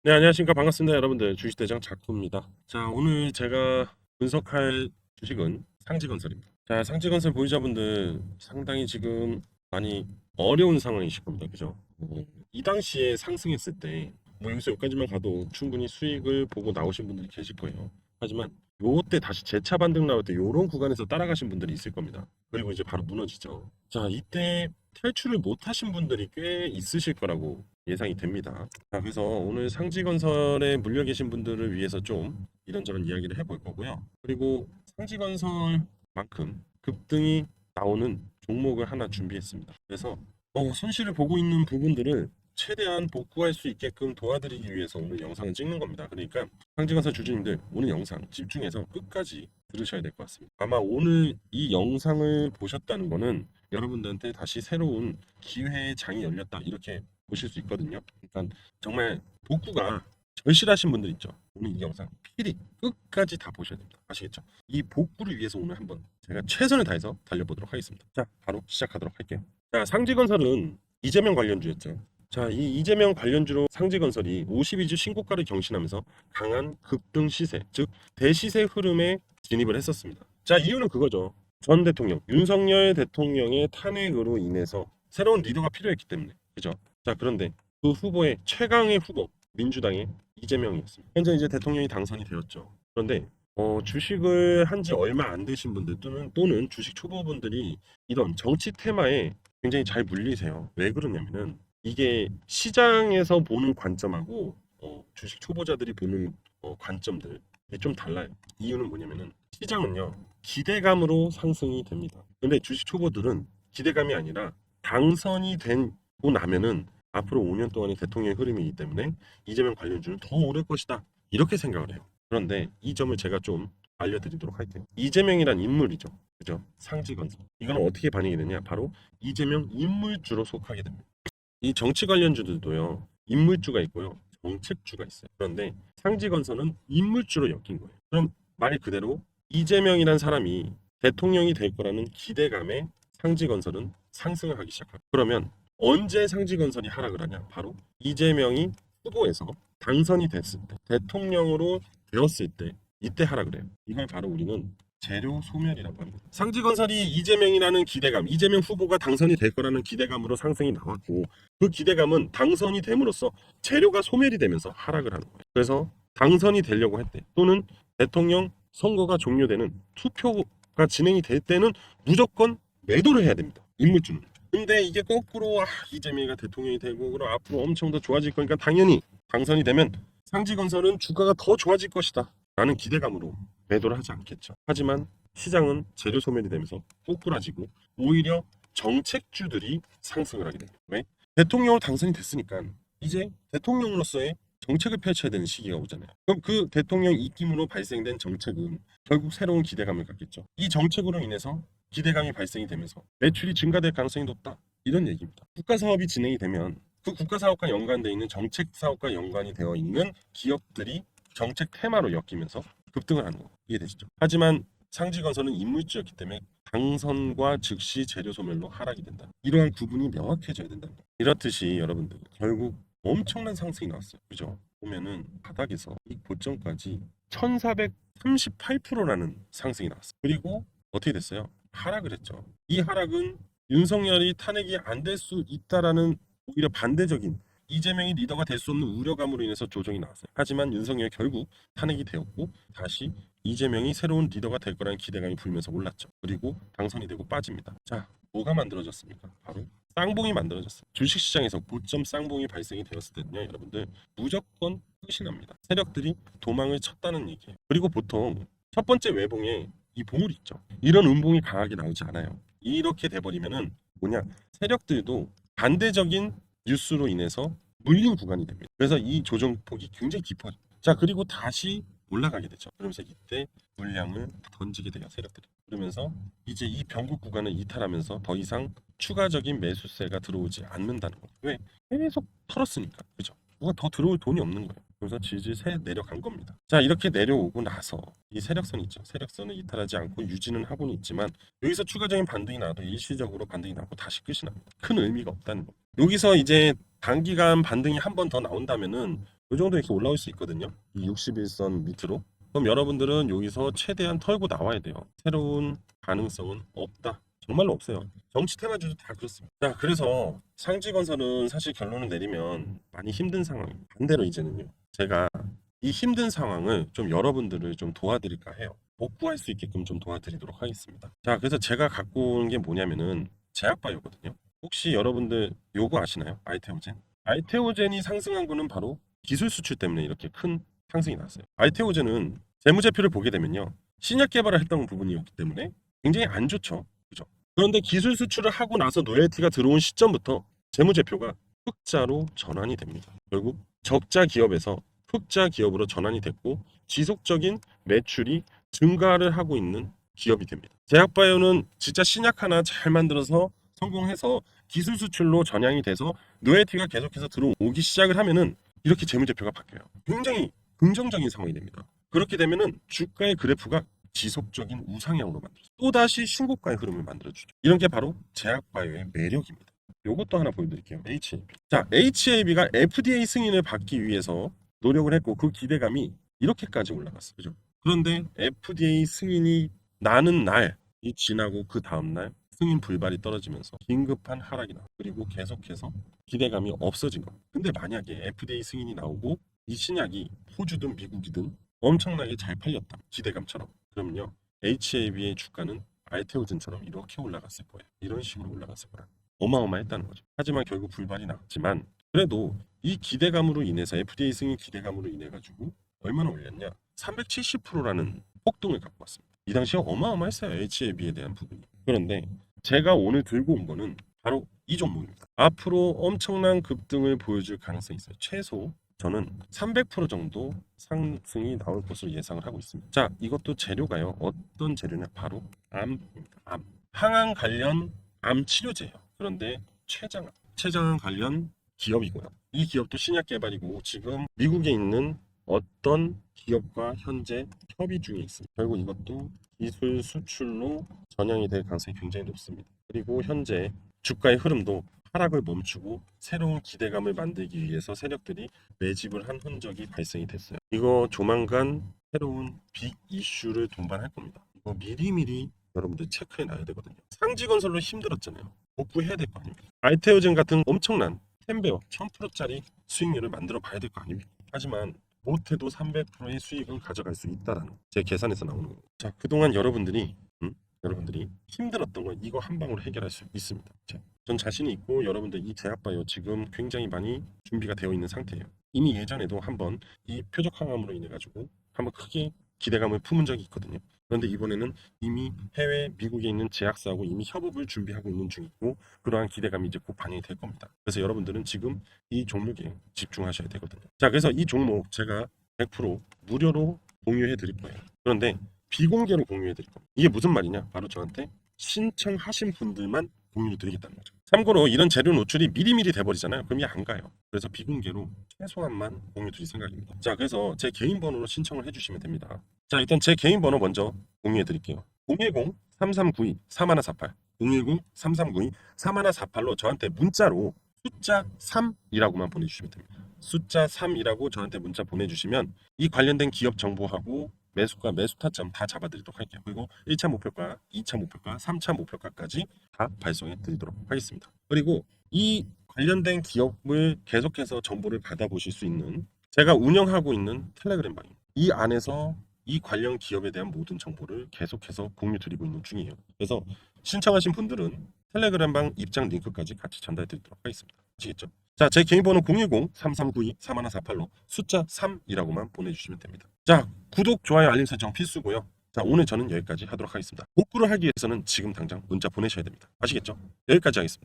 네, 안녕하십니까. 반갑습니다. 여러분들. 주식대장 자쿠입니다. 자, 오늘 제가 분석할 주식은 상지건설입니다. 자, 상지건설 보유자분들 상당히 지금 많이 어려운 상황이실 겁니다. 그죠? 이 당시에 상승했을 때, 여기서 여기까지만 가도 충분히 수익을 보고 나오신 분들이 계실 거예요. 하지만 요때 다시 재차 반등 나올 때 요런 구간에서 따라가신 분들이 있을 겁니다. 그리고 이제 바로 무너지죠. 자, 이때 탈출을 못 하신 분들이 꽤 있으실 거라고 예상이 됩니다. 자, 그래서 오늘 상지건설에 물려 계신 분들을 위해서 좀 이런저런 이야기를 해볼 거고요. 그리고 상지건설만큼 급등이 나오는 종목을 하나 준비했습니다. 그래서 손실을 보고 있는 부분들을 최대한 복구할 수 있게끔 도와드리기 위해서 오늘 영상을 찍는 겁니다. 그러니까 상지건설 주주님들 오늘 영상 집중해서 끝까지 들으셔야 될 것 같습니다. 아마 오늘 이 영상을 보셨다는 거는 여러분들한테 다시 새로운 기회의 장이 열렸다 이렇게 보실 수 있거든요. 그러니까 정말 복구가 절실하신 분들 있죠. 오늘 이 영상 필히 끝까지 다 보셔야 됩니다. 아시겠죠? 이 복구를 위해서 오늘 한번 제가 최선을 다해서 달려보도록 하겠습니다. 자, 바로 시작하도록 할게요. 자, 상지건설은 이재명 관련주였죠. 자, 이 이재명 관련주로 상지건설이 52주 신고가를 경신하면서 강한 급등 시세, 즉 대시세 흐름에 진입을 했었습니다. 자, 이유는 그거죠. 전 대통령, 윤석열 대통령의 탄핵으로 인해서 새로운 리더가 필요했기 때문에. 그죠? 자, 그런데 그 후보의 최강의 후보, 민주당의 이재명이었습니다. 현재 이제 대통령이 당선이 되었죠. 그런데 주식을 한지 얼마 안 되신 분들 또는 주식 초보분들이 이런 정치 테마에 굉장히 잘 물리세요. 왜 그러냐면은 이게 시장에서 보는 관점하고 주식 초보자들이 보는 관점들 이게 좀 달라요. 이유는 뭐냐면은 시장은요 기대감으로 상승이 됩니다. 근데 주식 초보들은 기대감이 아니라 당선이 되고 나면은 앞으로 5년 동안의 대통령의 흐름이기 때문에 이재명 관련주는 더 오를 것이다 이렇게 생각을 해요. 그런데 이 점을 제가 좀 알려드리도록 할게요. 이재명이란 인물이죠. 그죠? 상지건설. 이건 어떻게 반영이 되냐? 바로 이재명 인물주로 속하게 됩니다. 이 정치 관련주들도요. 인물주가 있고요. 정책주가 있어요. 그런데 상지건설은 인물주로 엮인 거예요. 그럼 말 그대로 이재명이란 사람이 대통령이 될 거라는 기대감에 상지건설은 상승을 하기 시작합니다. 그러면 언제 상지건설이 하락을 하냐? 바로 이재명이 후보에서 당선이 됐을 때, 대통령으로 되었을 때, 이때 하락을 해요. 이걸 바로 우리는 재료 소멸이라고 합니다. 상지건설이 이재명이라는 기대감, 이재명 후보가 당선이 될 거라는 기대감으로 상승이 나왔고 그 기대감은 당선이 됨으로써 재료가 소멸이 되면서 하락을 하는 거예요. 그래서 당선이 되려고 할 때 또는 대통령 선거가 종료되는 투표가 진행이 될 때는 무조건 매도를 해야 됩니다. 인물주는. 근데 이게 거꾸로 이재명이가 대통령이 되고 그럼 앞으로 엄청 더 좋아질 거니까 당연히 당선이 되면 상지건설은 주가가 더 좋아질 것이다 라는 기대감으로 매도를 하지 않겠죠. 하지만 시장은 재료 소멸이 되면서 꼬꾸라지고 오히려 정책주들이 상승을 하게 됩니다. 왜? 대통령으로 당선이 됐으니까 이제 대통령으로서의 정책을 펼쳐야 되는 시기가 오잖아요. 그럼 그 대통령 입김으로 발생된 정책은 결국 새로운 기대감을 갖겠죠. 이 정책으로 인해서 기대감이 발생이 되면서 매출이 증가될 가능성이 높다. 이런 얘기입니다. 국가 사업이 진행이 되면 그 국가 사업과 연관되어 있는 정책 사업과 연관이 되어 있는 기업들이 정책 테마로 엮이면서 급등을 하는 거 이해되시죠? 하지만 상지건설은 인물주였기 때문에 당선과 즉시 재료 소멸로 하락이 된다. 이러한 구분이 명확해져야 된다. 이렇듯이 여러분들 결국 엄청난 상승이 나왔어요. 그죠? 보면은 바닥에서 이 고점까지 1438%라는 상승이 나왔어요. 그리고 어떻게 됐어요? 하락을 했죠. 이 하락은 윤석열이 탄핵이 안 될 수 있다라는 오히려 반대적인 이재명이 리더가 될 수 없는 우려감으로 인해서 조정이 나왔어요. 하지만 윤석열이 결국 탄핵이 되었고 다시 이재명이 새로운 리더가 될 거라는 기대감이 불면서 올랐죠. 그리고 당선이 되고 빠집니다. 자, 뭐가 만들어졌습니까? 바로 쌍봉이 만들어졌어요. 주식시장에서 고점 쌍봉이 발생이 되었을 때는요, 여러분들 무조건 끝이 납니다. 세력들이 도망을 쳤다는 얘기예요. 그리고 보통 첫 번째 외봉에 이 봉을 있죠. 이런 음봉이 강하게 나오지 않아요. 이렇게 돼버리면은 뭐냐? 세력들도 반대적인 뉴스로 인해서 물린 구간이 됩니다. 그래서 이 조정폭이 굉장히 깊어요. 자, 그리고 다시 올라가게 되죠. 그러면서 이때 물량을 던지게 돼요, 세력들이. 그러면서 이제 이 변곡 구간을 이탈하면서 더 이상 추가적인 매수세가 들어오지 않는다는 거예요. 왜? 계속 털었으니까. 그죠? 누가 더 들어올 돈이 없는 거예요. 그래서 질질 새 내려간 겁니다. 자, 이렇게 내려오고 나서 이 세력선 있죠. 세력선을 이탈하지 않고 유지는 하고는 있지만 여기서 추가적인 반등이 나도 일시적으로 반등이 나고 다시 끝이 납니다. 큰 의미가 없다는 겁니다. 여기서 이제 단기간 반등이 한 번 더 나온다면은 이 정도 이렇게 올라올 수 있거든요. 이 61선 밑으로. 그럼 여러분들은 여기서 최대한 털고 나와야 돼요. 새로운 가능성은 없다. 정말로 없어요. 정치 테마주도 다 그렇습니다. 자, 그래서 상지건설은 사실 결론을 내리면 많이 힘든 상황이에요. 반대로 이제는요. 제가 이 힘든 상황을 좀 여러분들을 좀 도와드릴까 해요. 복구할 수 있게끔 좀 도와드리도록 하겠습니다. 자, 그래서 제가 갖고 온 게 뭐냐면은 제약바이오거든요. 혹시 여러분들 요거 아시나요? 아이테오젠. 아이테오젠이 상승한 거는 바로 기술 수출 때문에 이렇게 큰 상승이 났어요. 아이테오젠은 재무제표를 보게 되면요. 신약 개발을 했던 부분이었기 때문에 굉장히 안 좋죠. 그죠? 그런데 기술 수출을 하고 나서 로열티가 들어온 시점부터 재무제표가 흑자로 전환이 됩니다. 결국 적자 기업에서 흑자 기업으로 전환이 됐고 지속적인 매출이 증가를 하고 있는 기업이 됩니다. 제약바이오는 진짜 신약 하나 잘 만들어서 성공해서 기술 수출로 전향이 돼서 로열티가 계속해서 들어오기 시작을 하면은 이렇게 재무제표가 바뀌어요. 굉장히 긍정적인 상황이 됩니다. 그렇게 되면은 주가의 그래프가 지속적인 우상향으로 만들어요. 또다시 신고가의 흐름을 만들어주죠. 이런 게 바로 제약바이오의 매력입니다. 요것도 하나 보여드릴게요. HAB. 자, HAB가 FDA 승인을 받기 위해서 노력을 했고 그 기대감이 이렇게까지 올라갔어요. 그죠? 그런데 FDA 승인이 나는 날이 지나고 그 다음날 승인 불발이 떨어지면서 긴급한 하락이 나와. 그리고 계속해서 기대감이 없어진 겁니다. 근데 만약에 FDA 승인이 나오고 이 신약이 호주든 미국이든 엄청나게 잘 팔렸다. 기대감처럼. 그럼요. HAB의 주가는 알테오젠처럼 이렇게 올라갔을 거예요. 이런 식으로 올라갔을 거라. 어마어마했다는 거죠. 하지만 결국 불발이 났지만 그래도 이 기대감으로 인해서 FDA 승인 기대감으로 인해 가지고 얼마나 올렸냐? 370%라는 폭등을 갖고 왔습니다. 이 당시에 어마어마했어요. HAB에 대한 부분이. 그런데 제가 오늘 들고 온 거는 바로 이 종목입니다. 앞으로 엄청난 급등을 보여줄 가능성이 있어요. 최소 저는 300% 정도 상승이 나올 것으로 예상을 하고 있습니다. 자, 이것도 재료가요. 어떤 재료냐? 바로 암입니다. 암. 항암 관련 암 치료제예요. 그런데 췌장암 관련 기업이고요. 이 기업도 신약 개발이고 지금 미국에 있는 어떤 기업과 현재 협의 중에 있습니다. 결국 이것도 기술 수출로 전향이 될 가능성이 굉장히 높습니다. 그리고 현재 주가의 흐름도 하락을 멈추고 새로운 기대감을 만들기 위해서 세력들이 매집을 한 흔적이 발생이 됐어요. 이거 조만간 새로운 빅 이슈를 동반할 겁니다. 이거 미리미리 여러분들 체크해 놔야 되거든요. 상지건설로 힘들었잖아요. 복구해야 될 거 아닙니까? 알테오젠 같은 엄청난 10배와 1000%짜리 수익률을 만들어 봐야 될 거 아닙니까? 하지만 못해도 300%의 수익을 가져갈 수 있다라는 제 계산에서 나오는 거예요. 자, 그동안 여러분들이 힘들었던 거 이거 한 방으로 해결할 수 있습니다. 자, 전 자신이 있고 여러분들 이 제약바이오 지금 굉장히 많이 준비가 되어 있는 상태예요. 이미 예전에도 한번 이 표적 항암으로 인해 가지고 한번 크게 기대감을 품은 적이 있거든요. 그런데 이번에는 이미 해외 미국에 있는 제약사하고 이미 협업을 준비하고 있는 중이고 그러한 기대감이 이제 곧 반영이 될 겁니다. 그래서 여러분들은 지금 이 종목에 집중하셔야 되거든요. 자, 그래서 이 종목 제가 100% 무료로 공유해 드릴 거예요. 그런데 비공개로 공유해 드릴 겁니다. 이게 무슨 말이냐? 바로 저한테 신청하신 분들만 공유 드리겠다는 거죠. 참고로 이런 재료 노출이 미리미리 돼버리잖아요. 그럼 이게 안 가요. 그래서 비공개로 최소한만 공유 드릴 생각입니다. 자, 그래서 제 개인 번호로 신청을 해주시면 됩니다. 자, 일단 제 개인 번호 먼저 공유해 드릴게요. 010-3392-3148 010-3392-3148로 저한테 문자로 숫자 3이라고만 보내주시면 됩니다. 숫자 3이라고 저한테 문자 보내주시면 이 관련된 기업 정보하고 매수가 매수 타점 다 잡아드리도록 할게요. 그리고 1차 목표가, 2차 목표가, 3차 목표가까지 다 발송해 드리도록 하겠습니다. 그리고 이 관련된 기업을 계속해서 정보를 받아보실 수 있는 제가 운영하고 있는 텔레그램 방입니다. 이 안에서 이 관련 기업에 대한 모든 정보를 계속해서 공유 드리고 있는 중이에요. 그래서 신청하신 분들은 텔레그램 방 입장 링크까지 같이 전달해 드리도록 하겠습니다. 아시겠죠? 자, 제 개인 번호 010-3392-3148로 숫자 3이라고만 보내주시면 됩니다. 자, 구독, 좋아요, 알림 설정 필수고요. 자, 오늘 저는 여기까지 하도록 하겠습니다. 복구를 하기 위해서는 지금 당장 문자 보내셔야 됩니다. 아시겠죠? 여기까지 하겠습니다.